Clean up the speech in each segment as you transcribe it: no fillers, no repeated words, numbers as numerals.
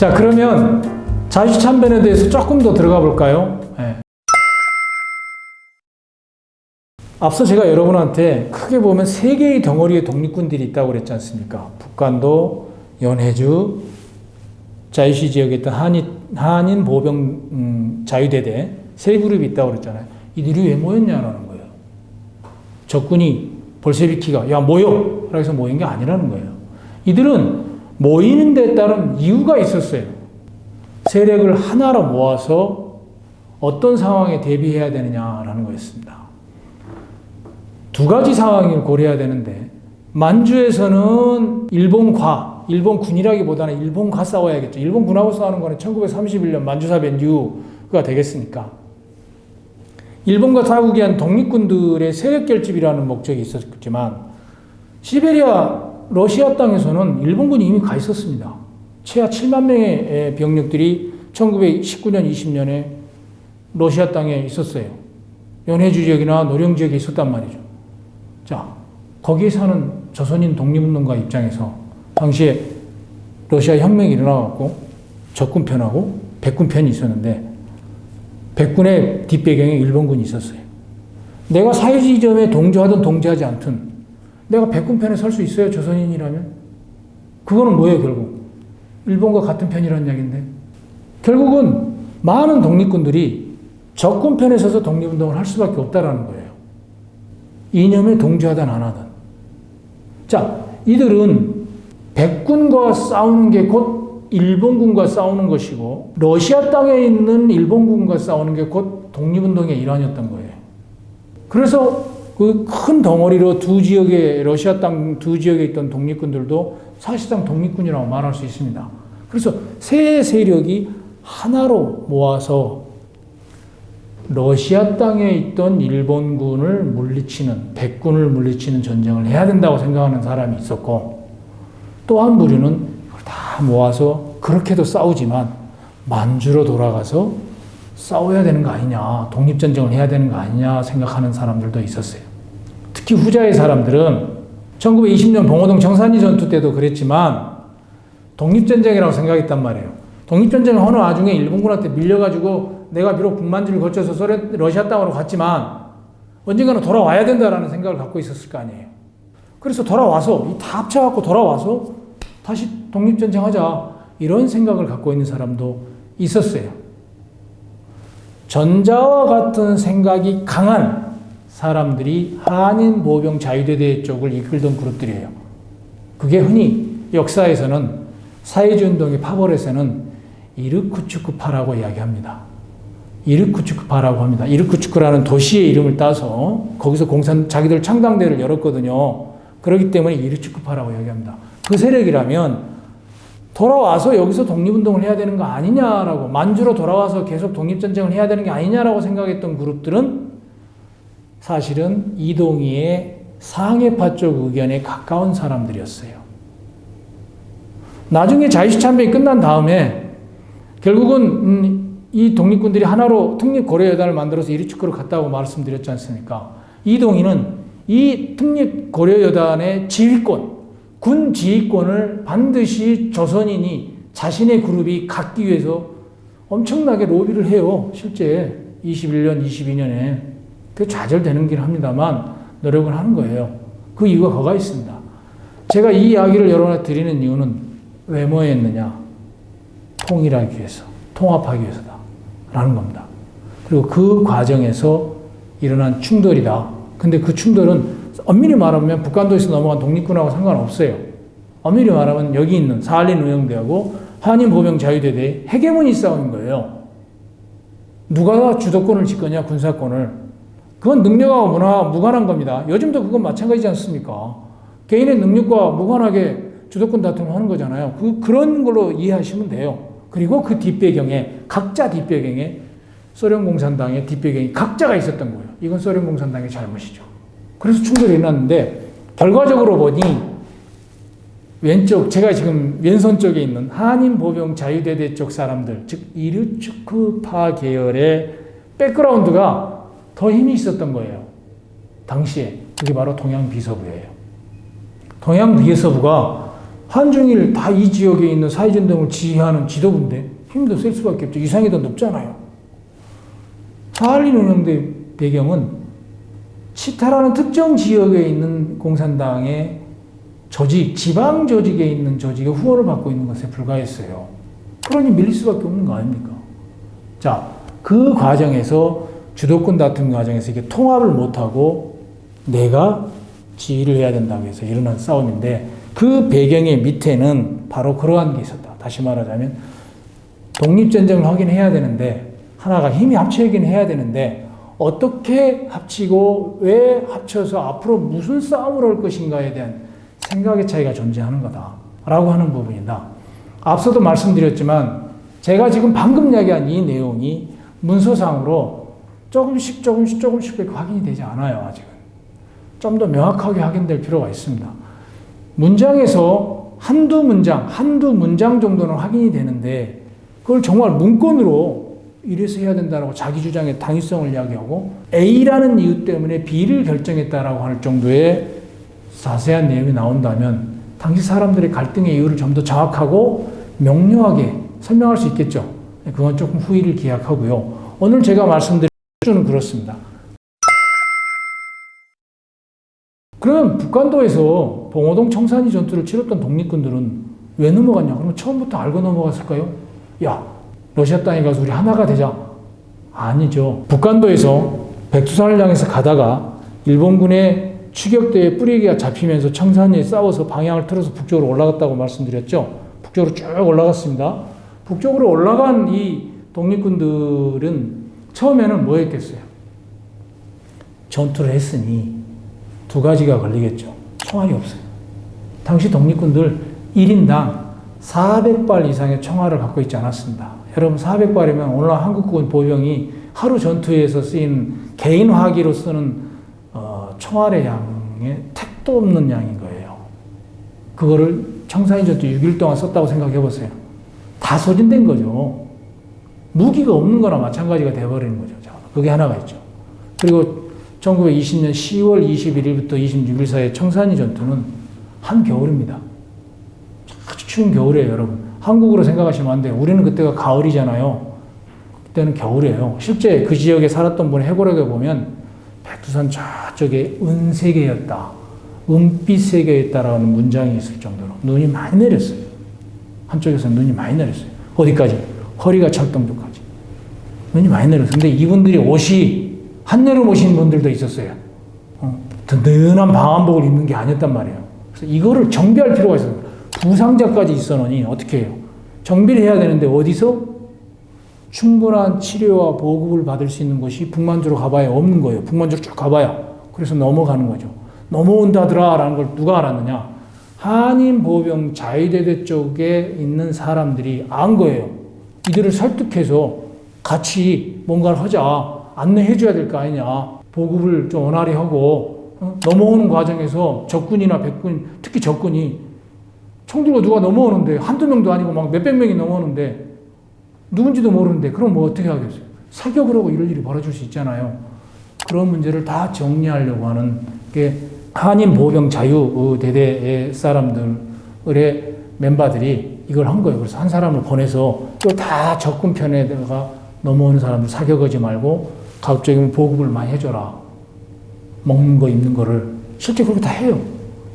자, 그러면 자주참변에 대해서 조금 더 들어가 볼까요? 네. 앞서 제가 여러분한테 크게 보면 세 개의 덩어리의 독립군들이 있다고 그랬지 않습니까? 북한도, 연해주, 자유시 지역에 있던 한인 보병 자유대대 세 그룹이 있다고 그랬잖아요. 이들이 왜 모였냐라는 거예요. 적군이 볼셰비키가 야 모여! 그래서 모인 게 아니라는 거예요. 이들은 모이는 데 따른 이유가 있었어요. 세력을 하나로 모아서 어떤 상황에 대비해야 되느냐라는 거였습니다. 두 가지 상황을 고려해야 되는데 만주에서는 일본군이라기보다는 일본과 싸워야겠죠. 일본군하고 싸우는 거는 1931년 만주사변 이후가 되겠으니까 일본과 싸우기 위한 독립군들의 세력 결집이라는 목적이 있었지만 시베리아 러시아 땅에서는 일본군이 이미 가 있었습니다. 최하 7만 명의 병력들이 1919년 20년에 러시아 땅에 있었어요. 연해주 지역이나 노령 지역에 있었단 말이죠. 자, 거기에 사는 조선인 독립운동가 입장에서 당시에 러시아 혁명이 일어나갖고 적군 편하고 백군 편이 있었는데 백군의 뒷배경에 일본군이 있었어요. 내가 사회주의점에 동조하든 동조하지 않든 내가 백군 편에 설 수 있어요, 조선인이라면? 그거는 뭐예요, 결국? 일본과 같은 편이라는 이야기인데 결국은 많은 독립군들이 적군 편에 서서 독립운동을 할 수밖에 없다라는 거예요. 이념에 동조하든 안 하든. 자, 이들은 백군과 싸우는 게 곧 일본군과 싸우는 것이고 러시아 땅에 있는 일본군과 싸우는 게 곧 독립운동의 일환이었던 거예요. 그래서 그 큰 덩어리로 러시아 땅 두 지역에 있던 독립군들도 사실상 독립군이라고 말할 수 있습니다. 그래서 세 세력이 하나로 모아서 러시아 땅에 있던 일본군을 물리치는, 백군을 물리치는 전쟁을 해야 된다고 생각하는 사람이 있었고, 또 한 부류는 이걸 다 모아서 그렇게도 싸우지만 만주로 돌아가서 싸워야 되는 거 아니냐, 독립전쟁을 해야 되는 거 아니냐 생각하는 사람들도 있었어요. 특히 후자의 사람들은 1920년 봉오동 정산리 전투 때도 그랬지만 독립전쟁이라고 생각했단 말이에요. 독립전쟁은 어느 와중에 일본군한테 밀려가지고 내가 비록 북만주를 거쳐서 러시아 땅으로 갔지만 언젠가는 돌아와야 된다라는 생각을 갖고 있었을 거 아니에요. 그래서 돌아와서 다 합쳐갖고 돌아와서 다시 독립전쟁 하자 이런 생각을 갖고 있는 사람도 있었어요. 전자와 같은 생각이 강한 사람들이 한인 보병 자유대대 쪽을 이끌던 그룹들이에요. 그게 흔히 역사에서는 사회주의운동의 파벌에서는 이르쿠츠크파라고 이야기합니다. 이르쿠츠크파라고 합니다. 이르쿠츠크라는 도시의 이름을 따서 거기서 자기들 창당대를 열었거든요. 그렇기 때문에 이르쿠츠크파라고 이야기합니다. 그 세력이라면 돌아와서 여기서 독립운동을 해야 되는 거 아니냐라고, 만주로 돌아와서 계속 독립전쟁을 해야 되는 게 아니냐라고 생각했던 그룹들은 사실은 이동희의 상해파 쪽 의견에 가까운 사람들이었어요. 나중에 자유시참변이 끝난 다음에 결국은 이 독립군들이 하나로 특립고려여단을 만들어서 이르츠크로 갔다고 말씀드렸지 않습니까? 이동희는 이 특립고려여단의 지휘권, 군 지휘권을 반드시 조선인이 자신의 그룹이 갖기 위해서 엄청나게 로비를 해요. 실제 21년, 22년에. 그게 좌절되는 길 합니다만 노력을 하는 거예요. 그 이유가 거가 있습니다. 제가 이 이야기를 여러분한테 드리는 이유는 왜 뭐였느냐? 통일하기 위해서, 통합하기 위해서다 라는 겁니다. 그리고 그 과정에서 일어난 충돌이다. 근데 그 충돌은 엄밀히 말하면 북한도에서 넘어간 독립군하고 상관없어요. 엄밀히 말하면 여기 있는 사할린 의용대하고 한인보병자유대대의 헤게모니 싸움인 거예요. 누가 주도권을 쥐거냐, 군사권을. 그건 능력하고 문화와 무관한 겁니다. 요즘도 그건 마찬가지지 않습니까? 개인의 능력과 무관하게 주도권 다툼을 하는 거잖아요. 그런 걸로 이해하시면 돼요. 그리고 그 뒷배경에, 각자 뒷배경에 소련 공산당의 뒷배경이 각자가 있었던 거예요. 이건 소련 공산당의 잘못이죠. 그래서 충돌이 일어났는데 결과적으로 보니 왼쪽, 제가 지금 왼손 쪽에 있는 한인보병 자유대대 쪽 사람들, 즉 이르츠크파 계열의 백그라운드가 더 힘이 있었던 거예요. 당시에. 그게 바로 동양비서부예요. 동양비서부가 한중일 다 이 지역에 있는 사회전동을 지휘하는 지도부인데 힘도 셀 수밖에 없죠. 위상이 더 높잖아요. 스탈린 운영대 배경은 치타라는 특정 지역에 있는 공산당의 조직, 지방 조직에 있는 조직의 후원을 받고 있는 것에 불과했어요. 그러니 밀릴 수밖에 없는 거 아닙니까? 자, 그 과정에서 주도권 다툼 과정에서 이게 통합을 못하고 내가 지휘를 해야 된다고 해서 일어난 싸움인데 그 배경의 밑에는 바로 그러한 게 있었다. 다시 말하자면 독립전쟁을 하긴 해야 되는데 하나가 힘이 합쳐야긴 해야 되는데 어떻게 합치고 왜 합쳐서 앞으로 무슨 싸움을 할 것인가에 대한 생각의 차이가 존재하는 거다라고 하는 부분이다. 앞서도 말씀드렸지만 제가 지금 방금 이야기한 이 내용이 문서상으로 조금씩 확인이 되지 않아요. 아직은. 좀 더 명확하게 확인될 필요가 있습니다. 문장에서 한두 문장 정도는 확인이 되는데 그걸 정말 문건으로 이래서 해야 된다라고 자기 주장의 당위성을 이야기하고 A라는 이유 때문에 B를 결정했다라고 할 정도의 자세한 내용이 나온다면 당시 사람들의 갈등의 이유를 좀 더 정확하고 명료하게 설명할 수 있겠죠. 그건 조금 후일을 기약하고요. 오늘 제가 말씀드린 수준은 그렇습니다. 그러면 북한도에서 봉오동 청산리 전투를 치렀던 독립군들은 왜 넘어갔냐? 그러면 처음부터 알고 넘어갔을까요? 야, 러시아 땅에 가서 우리 하나가 되자. 아니죠. 북한도에서 백두산을 향해서 가다가 일본군의 추격대에 뿌리기가 잡히면서 청산리에 싸워서 방향을 틀어서 북쪽으로 올라갔다고 말씀드렸죠. 북쪽으로 쭉 올라갔습니다. 북쪽으로 올라간 이 독립군들은 처음에는 뭐 했겠어요? 전투를 했으니 두 가지가 걸리겠죠. 총알이 없어요. 당시 독립군들 1인당 400발 이상의 총알을 갖고 있지 않았습니다. 여러분 400발이면 오늘 한국군 보병이 하루 전투에서 쓰인 개인 화기로 쓰는 총알의 양에 택도 없는 양인 거예요. 그거를 청산리 전투 6일 동안 썼다고 생각해 보세요. 다 소진된 거죠. 무기가 없는 거나 마찬가지가 돼버리는 거죠. 그게 하나가 있죠. 그리고 1920년 10월 21일부터 26일 사이의 청산리 전투는 한겨울입니다. 아주 추운 겨울이에요, 여러분. 한국으로 생각하시면 안 돼요. 우리는 그때가 가을이잖아요. 그때는 겨울이에요. 실제 그 지역에 살았던 분의 해고록에 보면 백두산 저쪽에 은세계였다. 은빛 세계였다라는 문장이 있을 정도로 눈이 많이 내렸어요. 한쪽에서 눈이 많이 내렸어요. 어디까지? 허리가 찰정도까지. 눈이 많이 내렸어요. 근데 이분들이 옷이 한여름 오신 분들도 있었어요. 든든한 방한복을 입는 게 아니었단 말이에요. 그래서 이거를 정비할 필요가 있어요. 부상자까지 있어놓으니 어떻게 해요? 정비를 해야 되는데 어디서? 충분한 치료와 보급을 받을 수 있는 곳이 북만주로 가봐야 없는 거예요. 북만주로 쭉 가봐야. 그래서 넘어가는 거죠. 넘어온다더라라는 걸 누가 알았느냐? 한인보병 자위대대 쪽에 있는 사람들이 안 거예요. 이들을 설득해서 같이 뭔가를 하자. 안내해 줘야 될 거 아니냐. 보급을 좀 원활히 하고 넘어오는 과정에서 적군이나 백군, 특히 적군이 총 들고 누가 넘어오는데 한두 명도 아니고 막 몇백 명이 넘어오는데 누군지도 모르는데 그럼 뭐 어떻게 하겠어요? 사격을 하고 이럴 일이 벌어질 수 있잖아요. 그런 문제를 다 정리하려고 하는 게 한인보병 자유대대 사람들의 멤버들이 이걸 한 거예요. 그래서 한 사람을 보내서 또 다 적군 편에다가 넘어오는 사람들 사격하지 말고 가급적이면 보급을 많이 해줘라. 먹는 거 입는 거를 실제 그렇게 다 해요.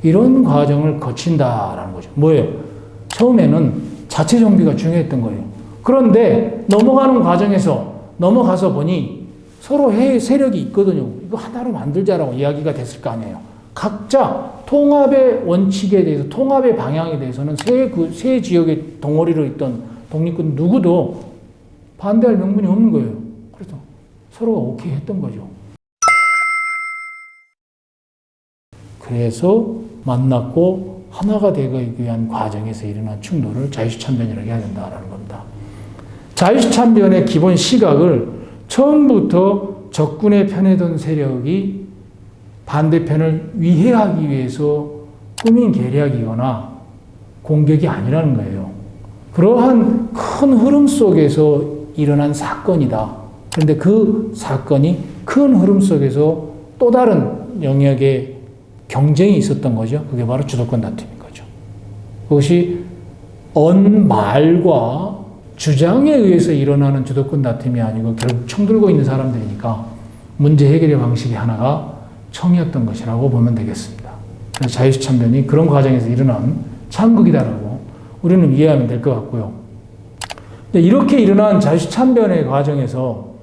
이런 과정을 거친다라는 거죠. 뭐예요? 처음에는 자체 정비가 중요했던 거예요. 그런데 넘어가는 과정에서 넘어가서 보니 서로 세력이 있거든요. 이거 하나로 만들자라고 이야기가 됐을 거 아니에요. 각자 통합의 원칙에 대해서, 통합의 방향에 대해서는 세 지역의 덩어리로 있던 독립군 누구도 반대할 명분이 없는 거예요. 그래서 서로가 오케이 했던 거죠. 그래서 만났고 하나가 되기 위한 과정에서 일어난 충돌을 자유시참변이라고 해야 된다는 겁니다. 자유시참변의 기본 시각을 처음부터 적군의 편에 든 세력이 반대편을 위해하기 위해서 꾸민 계략이거나 공격이 아니라는 거예요. 그러한 큰 흐름 속에서 일어난 사건이다. 그런데 그 사건이 큰 흐름 속에서 또 다른 영역의 경쟁이 있었던 거죠. 그게 바로 주도권 다툼인 거죠. 그것이 언말과 주장에 의해서 일어나는 주도권 다툼이 아니고 결국 총 들고 있는 사람들이니까 문제 해결의 방식이 하나가 총이었던 것이라고 보면 되겠습니다. 그래서 자유시참변이 그런 과정에서 일어난 참극이다라고 우리는 이해하면 될 것 같고요. 이렇게 일어난 자유시참변의 과정에서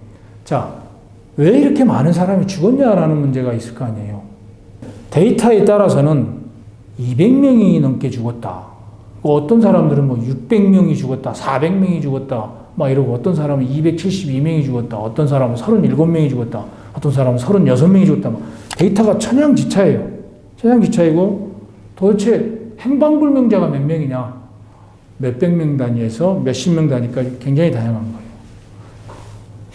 왜 이렇게 많은 사람이 죽었냐라는 문제가 있을 거 아니에요. 데이터에 따라서는 200명이 넘게 죽었다. 어떤 사람들은 600명이 죽었다, 400명이 죽었다, 이러고 어떤 사람은 272명이 죽었다, 어떤 사람은 37명이 죽었다, 어떤 사람은 36명이 죽었다. 데이터가 천양지차예요. 천양지차이고 도대체 행방불명자가 몇 명이냐? 몇백 명 단위에서 몇십 명 단위까지 굉장히 다양한 거예요.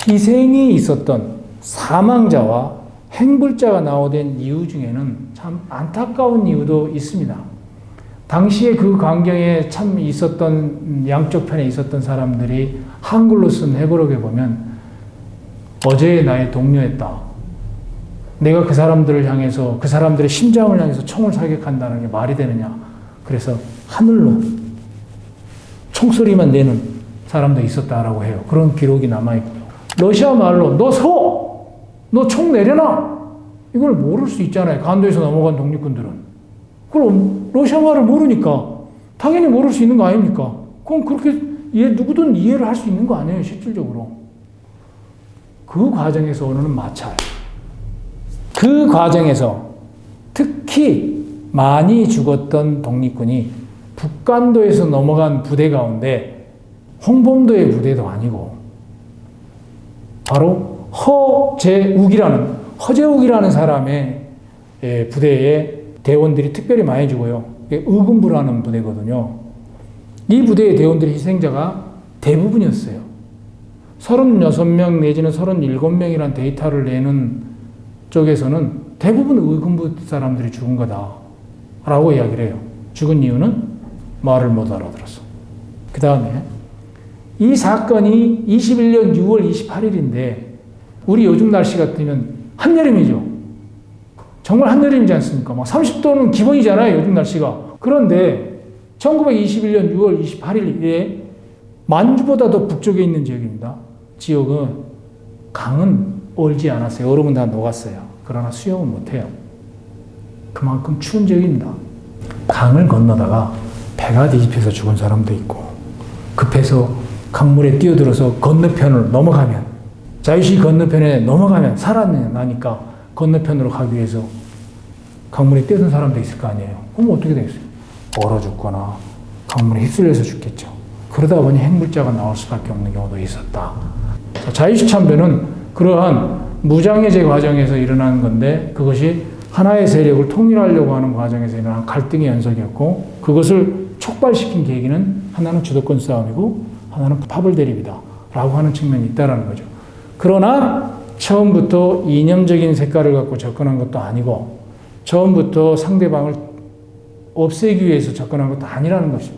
희생이 있었던 사망자와 행불자가 나오던 이유 중에는 참 안타까운 이유도 있습니다. 당시에 그 광경에 참 있었던 양쪽 편에 있었던 사람들이 한글로 쓴 해부록에 보면 어제의 나의 동료였다. 내가 그 사람들을 향해서 그 사람들의 심장을 향해서 총을 사격한다는 게 말이 되느냐. 그래서 하늘로 총소리만 내는 사람도 있었다라고 해요. 그런 기록이 남아있고요. 러시아 말로 너 서! 너 총 내려놔! 이걸 모를 수 있잖아요. 간도에서 넘어간 독립군들은. 그럼 러시아 말을 모르니까 당연히 모를 수 있는 거 아닙니까? 그럼 그렇게 누구든 이해를 할 수 있는 거 아니에요, 실질적으로. 그 과정에서 오는 마찰. 그 과정에서 특히 많이 죽었던 독립군이 북간도에서 넘어간 부대 가운데 홍범도의 부대도 아니고 바로 허재욱이라는 사람의 부대에 대원들이 특별히 많이 죽어요. 의금부라는 부대거든요. 이 부대의 대원들의 희생자가 대부분이었어요. 36명 내지는 37명이라는 데이터를 내는 쪽에서는 대부분 의금부 사람들이 죽은 거다라고 이야기를 해요. 죽은 이유는 말을 못 알아들어서. 그 다음에 이 사건이 21년 6월 28일인데 우리 요즘 날씨 같으면 한여름이죠. 정말 한여름이지 않습니까? 30도는 기본이잖아요, 요즘 날씨가. 그런데 1921년 6월 28일에 만주보다 더 북쪽에 있는 지역입니다. 지역은 강은 얼지 않았어요. 얼음은 다 녹았어요. 그러나 수영은 못해요. 그만큼 추운 지역입니다. 강을 건너다가 배가 뒤집혀서 죽은 사람도 있고 급해서 강물에 뛰어들어서 건너편을 넘어가면 자유시 건너편에 넘어가면 살아나니까 건너편으로 가기 위해서 강물에 뛰어든 사람도 있을 거 아니에요. 그럼 어떻게 되겠어요? 얼어 죽거나 강물에 휩쓸려서 죽겠죠. 그러다 보니 핵물자가 나올 수밖에 없는 경우도 있었다. 자유시참변은 그러한 무장해제 과정에서 일어난 건데 그것이 하나의 세력을 통일하려고 하는 과정에서 일어난 갈등의 연속이었고 그것을 촉발시킨 계기는 하나는 주도권 싸움이고 하나는 파벌 대립이다 라고 하는 측면이 있다는 거죠. 그러나 처음부터 이념적인 색깔을 갖고 접근한 것도 아니고 처음부터 상대방을 없애기 위해서 접근한 것도 아니라는 것입니다.